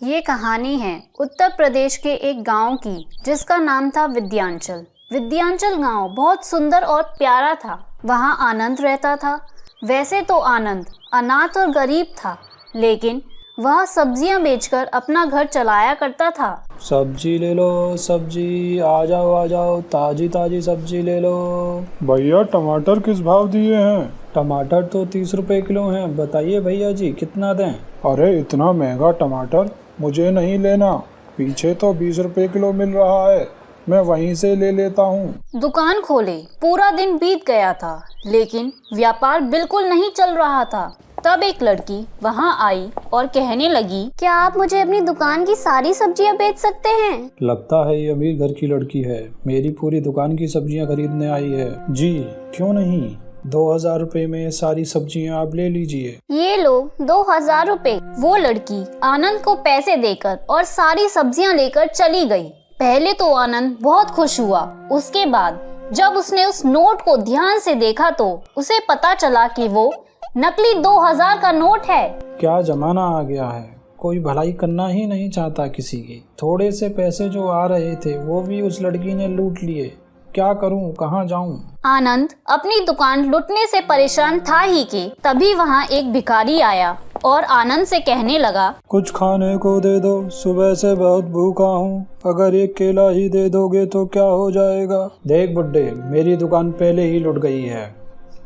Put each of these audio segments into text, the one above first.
ये कहानी है उत्तर प्रदेश के एक गांव की जिसका नाम था विद्यांचल। विद्यांचल गांव बहुत सुंदर और प्यारा था। वहाँ आनंद रहता था। वैसे तो आनंद अनाथ और गरीब था, लेकिन वह सब्जियां बेचकर अपना घर चलाया करता था। सब्जी ले लो, सब्जी आ जाओ, ताजी ताजी सब्जी ले लो। भैया टमाटर किस भाव दिए हैं? टमाटर तो 30 रुपए किलो हैं। बताइए भैया जी कितना दें? अरे इतना महंगा टमाटर मुझे नहीं लेना। पीछे तो 20 रुपए किलो मिल रहा है, मैं वहीं से ले लेता हूँ। दुकान खोले पूरा दिन बीत गया था, लेकिन व्यापार बिल्कुल नहीं चल रहा था। तब एक लड़की वहाँ आई और कहने लगी, क्या आप मुझे अपनी दुकान की सारी सब्जियाँ बेच सकते हैं? लगता है ये अमीर घर की लड़की है, मेरी पूरी दुकान की सब्जियाँ खरीदने आई है। जी क्यों नहीं, 2000 रुपए में सारी सब्जियाँ आप ले लीजिए। ये लो 2000 रुपए। वो लड़की आनंद को पैसे देकर और सारी सब्जियाँ लेकर चली गई। पहले तो आनंद बहुत खुश हुआ। उसके बाद जब उसने उस नोट को ध्यान से देखा तो उसे पता चला कि वो नकली 2000 का नोट है। क्या जमाना आ गया है, कोई भलाई करना ही नहीं चाहता किसी की। थोड़े से पैसे जो आ रहे थे वो भी उस लड़की ने लूट लिए। क्या करूं, कहां जाऊं? आनंद अपनी दुकान लूटने से परेशान था ही कि तभी वहां एक भिखारी आया और आनंद से कहने लगा, कुछ खाने को दे दो, सुबह से बहुत भूखा हूँ। अगर एक केला ही दे दोगे तो क्या हो जाएगा? देख बुड्ढे, मेरी दुकान पहले ही लुट गई है,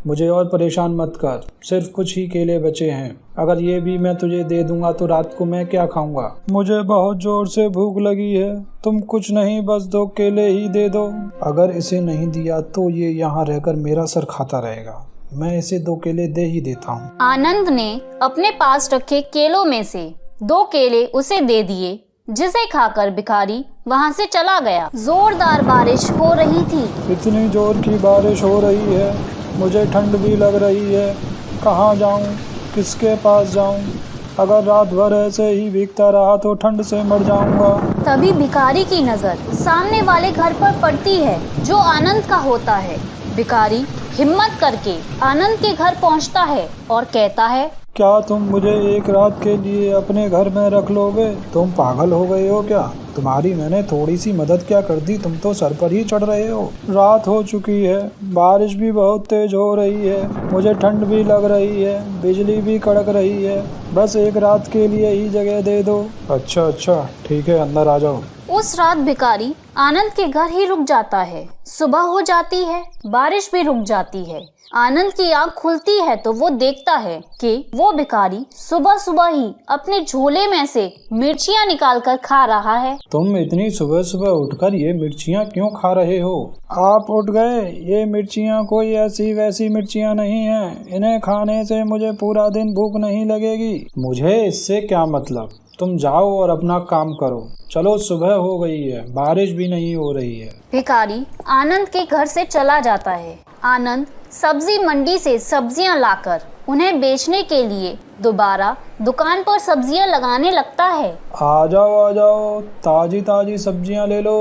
मुझे और परेशान मत कर। सिर्फ कुछ ही केले बचे हैं, अगर ये भी मैं तुझे दे दूंगा तो रात को मैं क्या खाऊंगा? मुझे बहुत जोर से भूख लगी है, तुम कुछ नहीं बस 2 केले ही दे दो। अगर इसे नहीं दिया तो ये यहाँ रहकर मेरा सर खाता रहेगा। मैं इसे 2 केले दे ही देता हूँ। आनंद ने अपने पास रखे केलों में से 2 केले उसे दे दिए, जिसे खाकर भिखारी वहाँ से चला गया। जोरदार बारिश हो रही थी। इतनी जोर की बारिश हो रही है, मुझे ठंड भी लग रही है। कहाँ जाऊँ, किसके पास जाऊँ? अगर रात भर ऐसे ही भीगता रहा तो ठंड से मर जाऊंगा। तभी भिखारी की नजर सामने वाले घर पर पड़ती है जो आनंद का होता है। भिखारी हिम्मत करके आनंद के घर पहुंचता है और कहता है, क्या तुम मुझे एक रात के लिए अपने घर में रख लोगे? तुम पागल हो गए हो क्या? तुम्हारी मैंने थोड़ी सी मदद क्या कर दी, तुम तो सर पर ही चढ़ रहे हो। रात हो चुकी है, बारिश भी बहुत तेज हो रही है, मुझे ठंड भी लग रही है, बिजली भी कड़क रही है। बस एक रात के लिए ही जगह दे दो। अच्छा ठीक है, अंदर आ जाओ। उस रात भिखारी आनंद के घर ही रुक जाता है। सुबह हो जाती है, बारिश भी रुक जाती है। आनंद की आँख खुलती है तो वो देखता है कि वो भिखारी सुबह सुबह ही अपने झोले में से मिर्चियाँ निकालकर खा रहा है। तुम इतनी सुबह सुबह उठकर ये मिर्चियाँ क्यों खा रहे हो? आप उठ गए? ये मिर्चियाँ कोई ऐसी वैसी मिर्चियाँ नहीं हैं, इन्हें खाने से मुझे पूरा दिन भूख नहीं लगेगी। मुझे इससे क्या मतलब, तुम जाओ और अपना काम करो। चलो सुबह हो गई है, बारिश भी नहीं हो रही है। भिखारी आनंद के घर से चला जाता है। आनंद सब्जी मंडी से सब्जियां लाकर उन्हें बेचने के लिए दोबारा दुकान पर सब्जियां लगाने लगता है। आ जाओ, ताजी ताजी सब्जियां ले लो।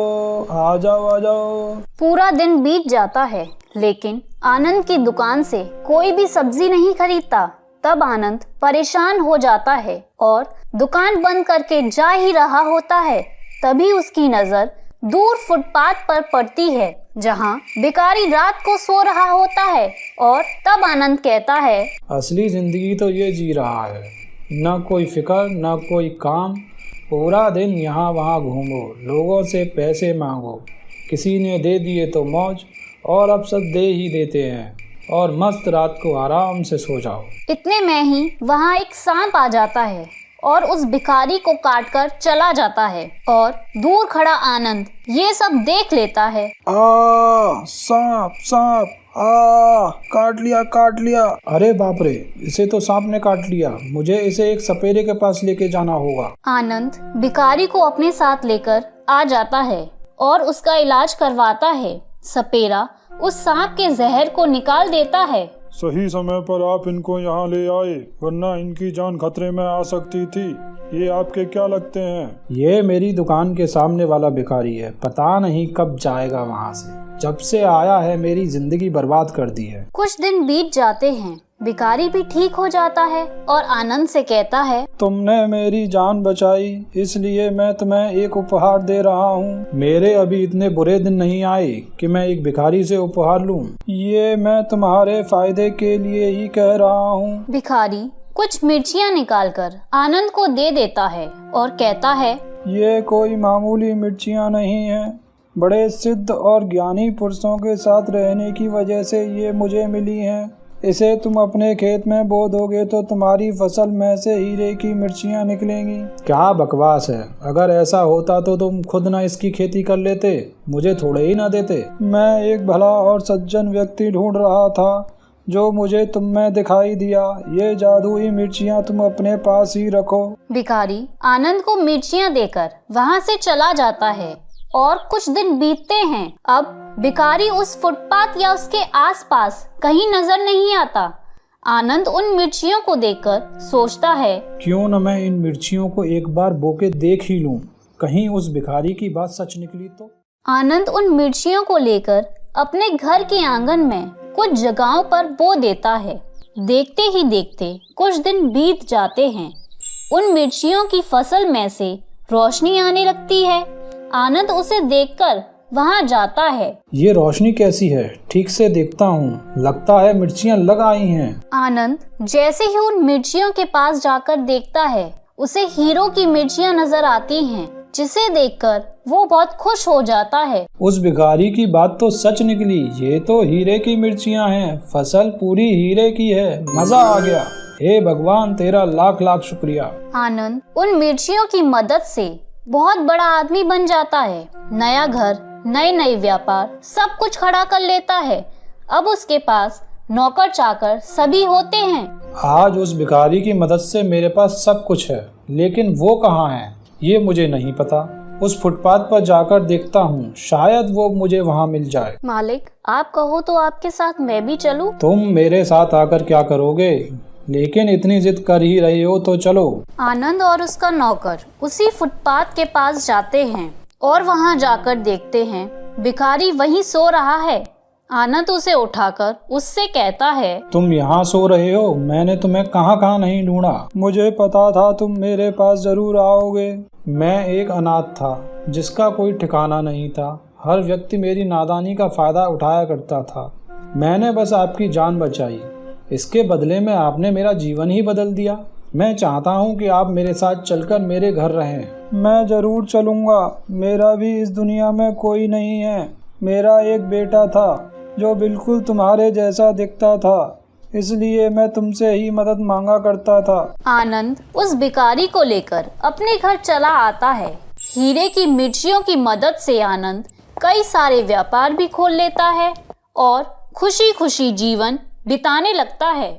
आ जाओ। पूरा दिन बीत जाता है, लेकिन आनंद की दुकान से कोई भी सब्जी नहीं खरीदता। तब आनंद परेशान हो जाता है और दुकान बंद करके जा ही रहा होता है। तभी उसकी नजर दूर फुटपाथ पर पड़ती है, जहां भिखारी रात को सो रहा होता है। और तब आनंद कहता है, असली जिंदगी तो ये जी रहा है, ना कोई फिक्र ना कोई काम। पूरा दिन यहाँ वहाँ घूमो, लोगों से पैसे मांगो, किसी ने दे दिए तो मौज, और अब सब दे ही देते हैं, और मस्त रात को आराम से सो जाओ। इतने में ही वहाँ एक सांप आ जाता है और उस भिखारी को काटकर चला जाता है। और दूर खड़ा आनंद ये सब देख लेता है। सांप काट लिया। अरे बाप रे, इसे तो सांप ने काट लिया। मुझे इसे एक सपेरे के पास लेके जाना होगा। आनंद भिखारी को अपने साथ लेकर आ जाता है और उसका इलाज करवाता है। सपेरा उस सांप के जहर को निकाल देता है। सही समय पर आप इनको यहाँ ले आए, वरना इनकी जान खतरे में आ सकती थी। ये आपके क्या लगते हैं? ये मेरी दुकान के सामने वाला भिखारी है, पता नहीं कब जाएगा वहाँ से। जब से आया है मेरी जिंदगी बर्बाद कर दी है। कुछ दिन बीत जाते हैं। भिखारी भी ठीक हो जाता है और आनंद से कहता है, तुमने मेरी जान बचाई, इसलिए मैं तुम्हें एक उपहार दे रहा हूँ। मेरे अभी इतने बुरे दिन नहीं आए कि मैं एक भिखारी से उपहार लूँ। ये मैं तुम्हारे फायदे के लिए ही कह रहा हूँ। भिखारी कुछ मिर्चियाँ निकालकर आनंद को दे देता है और कहता है, ये कोई मामूली मिर्चियाँ नहीं हैं। बड़े सिद्ध और ज्ञानी पुरुषों के साथ रहने की वजह से ये मुझे मिली हैं। इसे तुम अपने खेत में बो दोगे तो तुम्हारी फसल में से हीरे की मिर्चियाँ निकलेंगी। क्या बकवास है, अगर ऐसा होता तो तुम खुद ना इसकी खेती कर लेते, मुझे थोड़े ही ना देते। मैं एक भला और सज्जन व्यक्ति ढूंढ रहा था जो मुझे तुम में दिखाई दिया। ये जादुई मिर्चियाँ तुम अपने पास ही रखो। भिखारी आनंद को मिर्चियाँ देकर वहाँ से चला जाता है और कुछ दिन बीतते हैं। अब भिखारी उस फुटपाथ या उसके आसपास कहीं नजर नहीं आता। आनंद उन मिर्चियों को देखकर सोचता है, क्यों न मैं इन मिर्चियों को एक बार बोके देख ही लूं, कहीं उस भिखारी की बात सच निकली तो। आनंद उन मिर्चियों को लेकर अपने घर के आंगन में कुछ जगहों पर बो देता है। देखते ही देखते कुछ दिन बीत जाते हैं। उन मिर्चियों की फसल में से रोशनी आने लगती है। आनंद उसे देखकर वहां जाता है। ये रोशनी कैसी है, ठीक से देखता हूँ, लगता है मिर्चियाँ लग आई हैं। आनंद जैसे ही उन मिर्चियों के पास जाकर देखता है, उसे हीरो की मिर्चियाँ नजर आती हैं, जिसे देखकर वो बहुत खुश हो जाता है। उस भिखारी की बात तो सच निकली, ये तो हीरे की मिर्चियाँ हैं, फसल पूरी हीरे की है। मजा आ गया, हे भगवान तेरा लाख लाख शुक्रिया। आनंद उन मिर्चियों की मदद से बहुत बड़ा आदमी बन जाता है। नया घर, नए नए व्यापार, सब कुछ खड़ा कर लेता है। अब उसके पास नौकर चाकर सभी होते हैं। आज उस भिखारी की मदद से मेरे पास सब कुछ है, लेकिन वो कहाँ है ये मुझे नहीं पता। उस फुटपाथ पर जाकर देखता हूँ, शायद वो मुझे वहाँ मिल जाए। मालिक, आप कहो तो आपके साथ मैं भी चलूं? तुम मेरे साथ आकर क्या करोगे, लेकिन इतनी जिद कर ही रहे हो तो चलो। आनंद और उसका नौकर उसी फुटपाथ के पास जाते हैं और वहां जाकर देखते हैं भिखारी वहीं सो रहा है। आनंद उसे उठाकर उससे कहता है, तुम यहाँ सो रहे हो, मैंने तुम्हें कहाँ कहाँ नहीं ढूंढा। मुझे पता था तुम मेरे पास जरूर आओगे। मैं एक अनाथ था जिसका कोई ठिकाना नहीं था। हर व्यक्ति मेरी नादानी का फायदा उठाया करता था। मैंने बस आपकी जान बचाई, इसके बदले में आपने मेरा जीवन ही बदल दिया। मैं चाहता हूँ कि आप मेरे साथ चलकर मेरे घर रहें। मैं जरूर चलूँगा। मेरा भी इस दुनिया में कोई नहीं है। मेरा एक बेटा था जो बिल्कुल तुम्हारे जैसा दिखता था, इसलिए मैं तुमसे ही मदद मांगा करता था। आनंद उस भिखारी को लेकर अपने घर चला आता है। हीरे की मिर्चियों की मदद से आनंद कई सारे व्यापार भी खोल लेता है और खुशी खुशी जीवन बिताने लगता है।